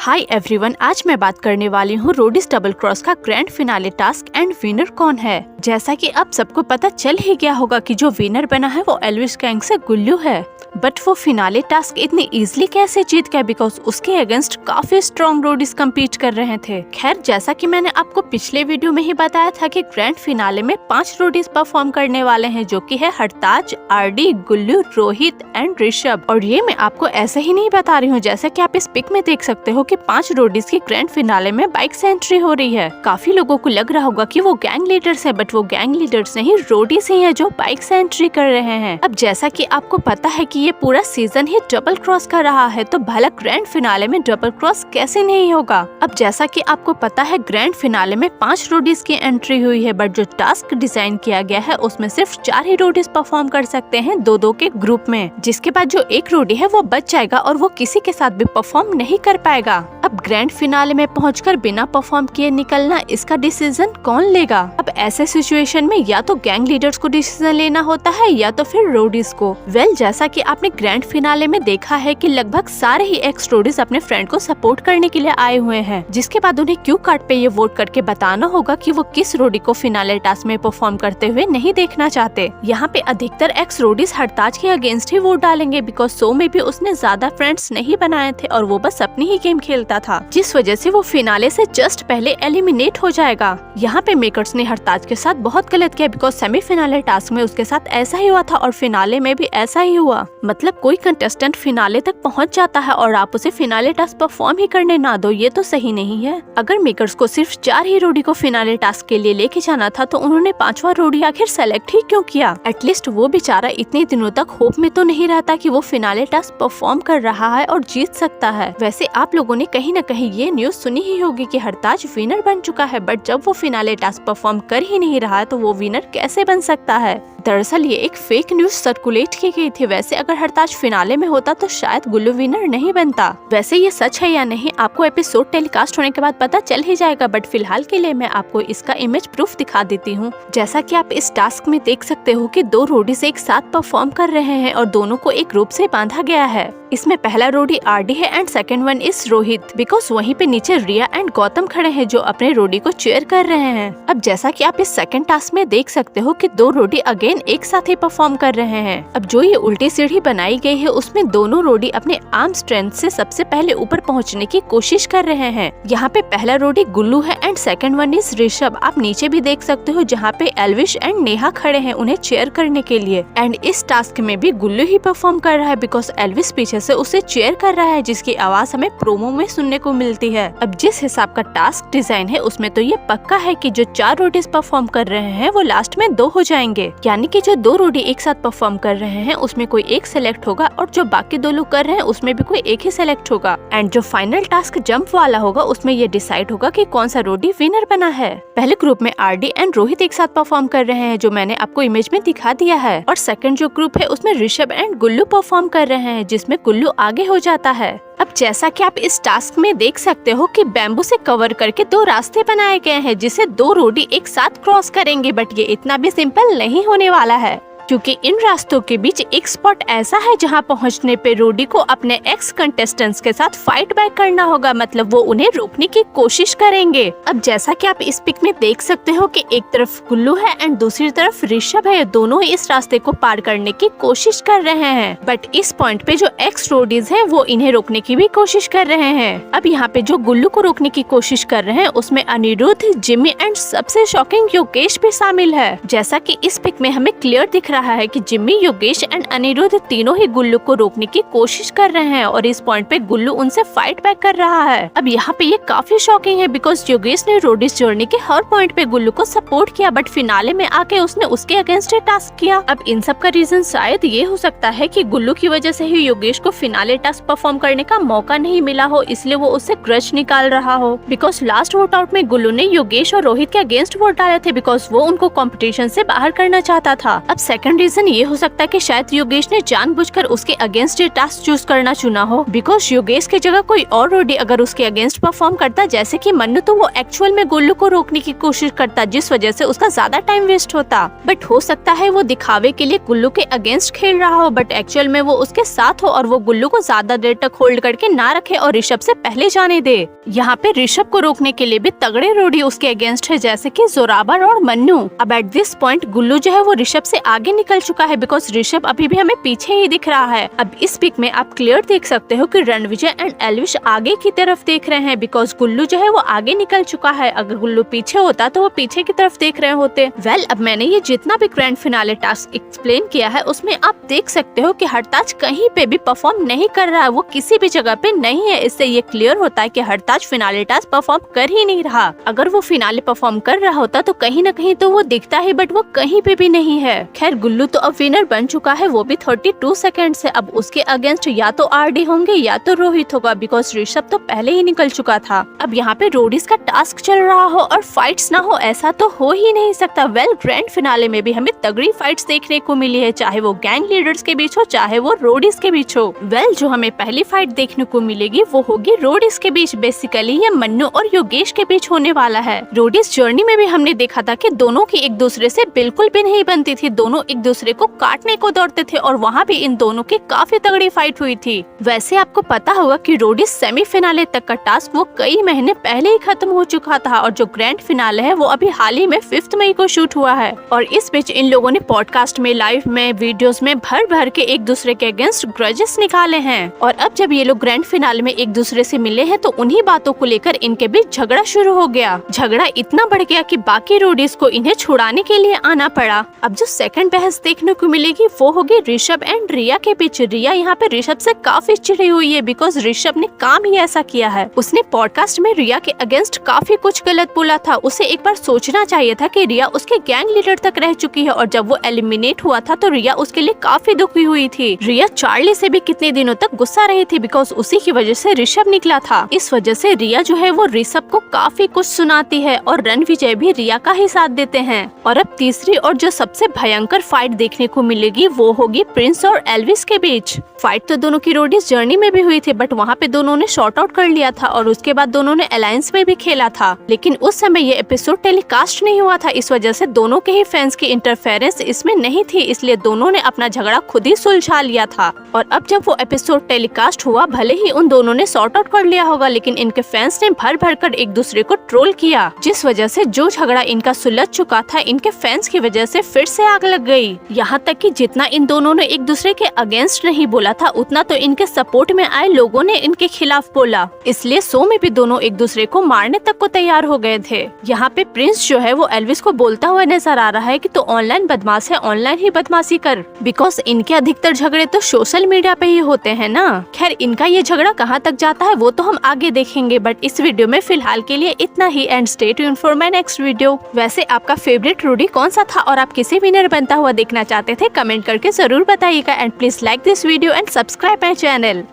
Hi everyone, आज मैं बात करने वाली हूँ रोडीज डबल क्रॉस का grand finale task and winner कौन है। जैसा कि अब सबको पता चल ही गया होगा कि जो विनर बना है वो एल्विस गैंग से गुल्लू है। बट वो फिनाले टास्क इतनी इजीली कैसे जीत गया, बिकॉज उसके अगेंस्ट काफी स्ट्रॉन्ग रोडीज कम्पीट कर रहे थे। खैर, जैसा कि मैंने आपको पिछले वीडियो में ही बताया था कि ग्रैंड फिनाले में 5 रोडीज परफॉर्म करने वाले हैं, जो कि है हरताज, आरडी, गुल्लू, रोहित एंड ऋषभ। और ये मैं आपको ऐसे ही नहीं बता रही हूँ, जैसा कि आप इस पिक में देख सकते हो कि 5 रोडीज की ग्रैंड फिनाले में बाइक से एंट्री हो रही है। काफी लोगों को लग रहा होगा कि वो गैंग लीडर्स है, बट वो गैंग लीडर्स नहीं, रोडीज ही है जो बाइक से एंट्री कर रहे हैं। अब जैसा कि आपको पता है कि ये पूरा सीजन ही डबल क्रॉस का रहा है, तो भला ग्रैंड फिनाले में डबल क्रॉस कैसे नहीं होगा। अब जैसा कि आपको पता है ग्रैंड फिनाले में 5 रोडीज की एंट्री हुई है, बट जो टास्क डिजाइन किया गया है उसमें सिर्फ 4 ही रोडीज परफॉर्म कर सकते हैं 2-2 के ग्रुप में, जिसके बाद जो एक रोडी है वो बच जाएगा और वो किसी के साथ भी परफॉर्म नहीं कर पाएगा। अब ग्रैंड फिनाले में पहुंचकर बिना परफॉर्म किए निकलना, इसका डिसीजन कौन लेगा। अब ऐसे सिचुएशन में या तो गैंग लीडर्स को डिसीजन लेना होता है या तो फिर रोडीज को। जैसा कि आपने ग्रैंड फिनाले में देखा है कि लगभग सारे ही एक्स रोडीज अपने फ्रेंड को सपोर्ट करने के लिए आए हुए हैं, जिसके बाद उन्हें क्यू कार्ड पे ये वोट करके बताना होगा कि वो किस रोडी को फिनाले टास्क में परफॉर्म करते हुए नहीं देखना चाहते। यहाँ पे अधिकतर एक्स रोडीज हरताज के अगेंस्ट ही वोट डालेंगे, बिकॉज शो में भी उसने ज्यादा फ्रेंड्स नहीं बनाए थे और वो बस अपनी ही गेम खेलता था, जिस वजह से वो फिनाले से जस्ट पहले एलिमिनेट हो जाएगा। यहाँ पे मेकर्स ने हरताज के साथ बहुत गलत किया, बिकॉज सेमीफिनाले टास्क में उसके साथ ऐसा ही हुआ था और फिनाले में भी ऐसा ही हुआ। मतलब कोई कंटेस्टेंट फिनाले तक पहुँच जाता है और आप उसे फिनाले टास्क परफॉर्म ही करने ना दो, ये तो सही नहीं है। अगर मेकर्स को सिर्फ 4 ही रोडी को फिनाले टास्क के लिए लेके जाना था, तो उन्होंने 5वां रोडी आखिर सेलेक्ट ही क्यों किया। एटलीस्ट वो बेचारा इतने दिनों तक होप में तो नहीं रहता कि वो फिनाले टास्क परफॉर्म कर रहा है और जीत सकता है। वैसे आप लोगों ने कहीं न कहीं ये न्यूज सुनी ही होगी कि हरताज विनर बन चुका है, बट जब वो फिनाले टास्क परफॉर्म कर ही नहीं रहा है तो वो विनर कैसे बन सकता है। दरअसल ये एक फेक न्यूज सर्कुलेट की गई थी। वैसे अगर हरताज फिनाले में होता तो शायद गुल्लू विनर नहीं बनता। वैसे ये सच है या नहीं आपको एपिसोड टेलीकास्ट होने के बाद पता चल ही जाएगा, बट फिलहाल के लिए मैं आपको इसका इमेज प्रूफ दिखा देती हूँ। जैसा कि आप इस टास्क में देख सकते हो कि 2 रोडीज एक साथ परफॉर्म कर रहे हैं और दोनों को एक ग्रुप से बांधा गया है। इसमें पहला रोडी आरडी है and second one is Rohit, because वहीं पे नीचे रिया एंड गौतम खड़े हैं जो अपने रोडी को चीयर कर रहे हैं। अब जैसा कि आप इस सेकंड टास्क में देख सकते हो कि 2 रोडी अगेन एक साथ ही परफॉर्म कर रहे हैं। अब जो ये उल्टी सीढ़ी बनाई गई है उसमें दोनों रोडी अपने आर्म स्ट्रेंथ से सबसे पहले ऊपर पहुंचने की कोशिश कर रहे हैं। यहाँ पे पहला रोडी गुल्लू है and second one is Rishabh. आप नीचे भी देख सकते हो जहाँ पे एल्विश एंड नेहा खड़े हैं उन्हें चेयर करने के लिए। एंड इस टास्क में भी गुल्लू ही परफॉर्म कर रहा है, बिकॉज एल्विश पीछे से उसे चेयर कर रहा है, जिसकी आवाज हमें प्रोमो में सुनने को मिलती है। अब जिस हिसाब का टास्क डिजाइन है उसमें तो ये पक्का है कि जो 4 रोडीज परफॉर्म कर रहे हैं वो लास्ट में 2 हो जाएंगे, यानी कि जो 2 रोडी एक साथ परफॉर्म कर रहे हैं उसमें कोई एक सेलेक्ट होगा और जो बाकी 2 लोग कर रहे हैं उसमें भी कोई एक ही सेलेक्ट होगा। एंड जो फाइनल टास्क जंप वाला होगा उसमें ये डिसाइड होगा कि कौन सा रोडी विनर बना है। पहले ग्रुप में आरडी एंड रोहित एक साथ परफॉर्म कर रहे हैं, जो मैंने आपको इमेज में दिखा दिया है, और सेकंड जो ग्रुप है उसमें ऋषभ एंड गुल्लू परफॉर्म कर रहे हैं, जिसमें गुल्लू आगे हो जाता है। अब जैसा कि आप इस टास्क में देख सकते हो कि बैम्बू से कवर करके 2 रास्ते बनाए गए हैं जिसे 2 रोडी एक साथ क्रॉस करेंगे, बट ये इतना भी सिंपल नहीं होने वाला है, क्योंकि इन रास्तों के बीच एक स्पॉट ऐसा है जहां पहुंचने पे रोडी को अपने एक्स कंटेस्टेंट्स के साथ फाइट बैक करना होगा, मतलब वो उन्हें रोकने की कोशिश करेंगे। अब जैसा कि आप इस पिक में देख सकते हो कि एक तरफ गुल्लू है एंड दूसरी तरफ ऋषभ है, दोनों ही इस रास्ते को पार करने की कोशिश कर रहे हैं, बट इस पॉइंट पे जो एक्स रोडीज हैं वो इन्हें रोकने की भी कोशिश कर रहे हैं। अब यहाँ पे जो गुल्लू को रोकने की कोशिश कर रहे हैं उसमें अनिरुद्ध, जिम्मी एंड सबसे शॉकिंग योगेश भी शामिल है। जैसा कि इस पिक में हमें क्लियर दिख रहा है कि जिम्मी, योगेश एंड अनिरुद्ध तीनों ही गुल्लू को रोकने की कोशिश कर रहे हैं और इस पॉइंट पे गुल्लू उनसे फाइट बैक कर रहा है। अब यहाँ पे ये काफी शॉकिंग है, बिकॉज योगेश ने रोडीज जर्नी के हर पॉइंट पे गुल्लू को सपोर्ट किया, बट फिनाले में आके उसने उसके अगेंस्ट टास्क किया। अब इन सब का रीजन शायद ये हो सकता है कि गुल्लू की वजह से ही योगेश को फिनाले टास्क परफॉर्म करने का मौका नहीं मिला हो, इसलिए वो उससे ग्रज निकाल रहा हो। बिकॉज लास्ट वोट आउट में गुल्लू ने योगेश और रोहित के अगेंस्ट वोट डाले थे, बिकॉज वो उनको कॉम्पिटिशन से बाहर करना चाहता था। अब सेकंड सेकंड रीजन ये हो सकता है कि शायद योगेश ने जानबूझकर उसके अगेंस्ट ये टास्क चूज करना चुना हो, बिकॉज योगेश की जगह कोई और रोडी अगर उसके अगेंस्ट परफॉर्म करता जैसे कि मन्नू, तो वो एक्चुअल में गुल्लू को रोकने की कोशिश करता, जिस वजह से उसका ज्यादा टाइम वेस्ट होता। बट हो सकता है वो दिखावे के लिए गुल्लू के अगेंस्ट खेल रहा हो, बट एक्चुअल में वो उसके साथ हो और वो गुल्लू को ज्यादा देर तक होल्ड करके ना रखे और ऋषभ से पहले जाने दे। यहाँ पे ऋषभ को रोकने के लिए भी तगड़े रोडी उसके अगेंस्ट है, जैसे कि जोराबर और मन्नू। अब एट दिस पॉइंट गुल्लू जो है वो ऋषभ से आगे निकल चुका है, बिकॉज ऋषभ अभी भी हमें पीछे ही दिख रहा है। अब इस पिक में आप क्लियर देख सकते हो कि रणविजय एंड एल्विश आगे की तरफ देख रहे हैं, बिकॉज गुल्लू जो है वो आगे निकल चुका है। अगर गुल्लू पीछे होता तो वो पीछे की तरफ देख रहे होते। वेल, अब मैंने ये जितना भी ग्रैंड फिनाले टास्क एक्सप्लेन किया है उसमें आप देख सकते हो कि हरताज कहीं पे भी परफॉर्म नहीं कर रहा है, वो किसी भी जगह पे नहीं है। इससे ये क्लियर होता है कि हरताज फिनाले टास्क परफॉर्म कर ही नहीं रहा। अगर वो फिनाले परफॉर्म कर रहा होता तो कहीं न कहीं तो वो दिखता है, बट वो कहीं पे भी नहीं है। खैर, गुल्लू तो अब विनर बन चुका है, वो भी 32 सेकेंड से। अब उसके अगेंस्ट या तो आरडी होंगे या तो रोहित होगा, बिकॉज ऋषभ तो पहले ही निकल चुका था। अब यहाँ पे रोडीज का टास्क चल रहा हो और फाइट्स ना हो, ऐसा तो हो ही नहीं सकता। वेल, ग्रैंड फिनाले में भी हमें तगड़ी फाइट्स देखने को मिली है, चाहे वो गैंग लीडर्स के बीच हो चाहे वो रोडीज के बीच हो। वेल, जो हमें पहली फाइट देखने को मिलेगी वो होगी रोडीज के बीच। बेसिकली ये मन्नू और योगेश के बीच होने वाला है। रोडीज जर्नी में भी हमने देखा था कि दोनों की एक दूसरे से बिल्कुल भी नहीं बनती थी, दोनों एक दूसरे को काटने को दौड़ते थे और वहाँ भी इन दोनों की काफी तगड़ी फाइट हुई थी। वैसे आपको पता होगा कि रोडीज सेमीफिनाले तक का टास्क वो कई महीने पहले ही खत्म हो चुका था, और जो ग्रैंड फिनाले है वो अभी हाल ही में 5 मई को शूट हुआ है। और इस बीच इन लोगों ने पॉडकास्ट में, लाइव में, वीडियोस में भर भर के एक दूसरे के अगेंस्ट ग्रजेस निकाले हैं। और अब जब ये लोग ग्रैंड फिनाले में एक दूसरे से मिले हैं तो उन्हीं बातों को लेकर इनके बीच झगड़ा शुरू हो गया। झगड़ा इतना बढ़ गया कि बाकी रोडीज को इन्हें छुड़ाने के लिए आना पड़ा। अब जो सेकंड बहस देखने को मिलेगी वो होगी ऋषभ एंड रिया के बीच। रिया यहाँ पे ऋषभ से काफी चिढ़ी हुई है, बिकॉज ऋषभ ने काम ही ऐसा किया है। उसने पॉडकास्ट में रिया के अगेंस्ट काफी कुछ गलत बोला था। उसे एक बार सोचना चाहिए था कि रिया उसके गैंग लीडर तक रह चुकी है, और जब वो एलिमिनेट हुआ था तो रिया उसके लिए काफी दुखी हुई थी। रिया चार्ली से भी कितने दिनों तक गुस्सा रही थी, बिकॉज उसी की वजह से ऋषभ निकला था। इस वजह से रिया जो है वो ऋषभ को काफी कुछ सुनाती है, और रणविजय भी रिया का ही साथ देते हैं। और अब तीसरी और जो सबसे भयंकर फाइट देखने को मिलेगी वो होगी प्रिंस और एल्विस के बीच। फाइट तो दोनों की रोडीज जर्नी में भी हुई थी, बट वहाँ पे दोनों ने शॉर्ट आउट कर लिया था, और उसके बाद दोनों ने अलायंस में भी खेला था। लेकिन उस समय ये एपिसोड टेलीकास्ट नहीं हुआ था, इस वजह से दोनों के ही फैंस की इंटरफेरेंस इसमें नहीं थी, इसलिए दोनों ने अपना झगड़ा खुद ही सुलझा लिया था। और अब जब वो एपिसोड टेलीकास्ट हुआ, भले ही उन दोनों ने सॉर्ट आउट कर लिया होगा, लेकिन इनके फैंस ने भर भर कर एक दूसरे को ट्रोल किया, जिस वजह से जो झगड़ा इनका सुलझ चुका था, इनके फैंस की वजह से फिर से आग लग गई। यहाँ तक कि जितना इन दोनों ने एक दूसरे के अगेंस्ट नहीं बोला था, उतना तो इनके सपोर्ट में आए लोगों ने इनके खिलाफ बोला। इसलिए शो में भी दोनों एक दूसरे को मारने तक को तैयार हो गए थे। यहाँ पे प्रिंस जो है वो एल्विस को बोलता हुआ नजर आ रहा है कि तू ऑनलाइन बदमाश है, ऑनलाइन ही बदमाशी कर, बिकॉज इनके अधिकतर झगड़े तो सोशल मीडिया पे ही होते हैं ना। खैर, इनका ये झगड़ा कहाँ तक जाता है वो तो हम आगे देखेंगे, बट इस वीडियो में फिलहाल के लिए इतना ही, and stay tuned for my next video. वैसे आपका फेवरेट रोडी कौन सा था और आप किसे विनर बनता हुआ देखना चाहते थे, कमेंट करके जरूर बताइएगा, and please like this video and subscribe my channel.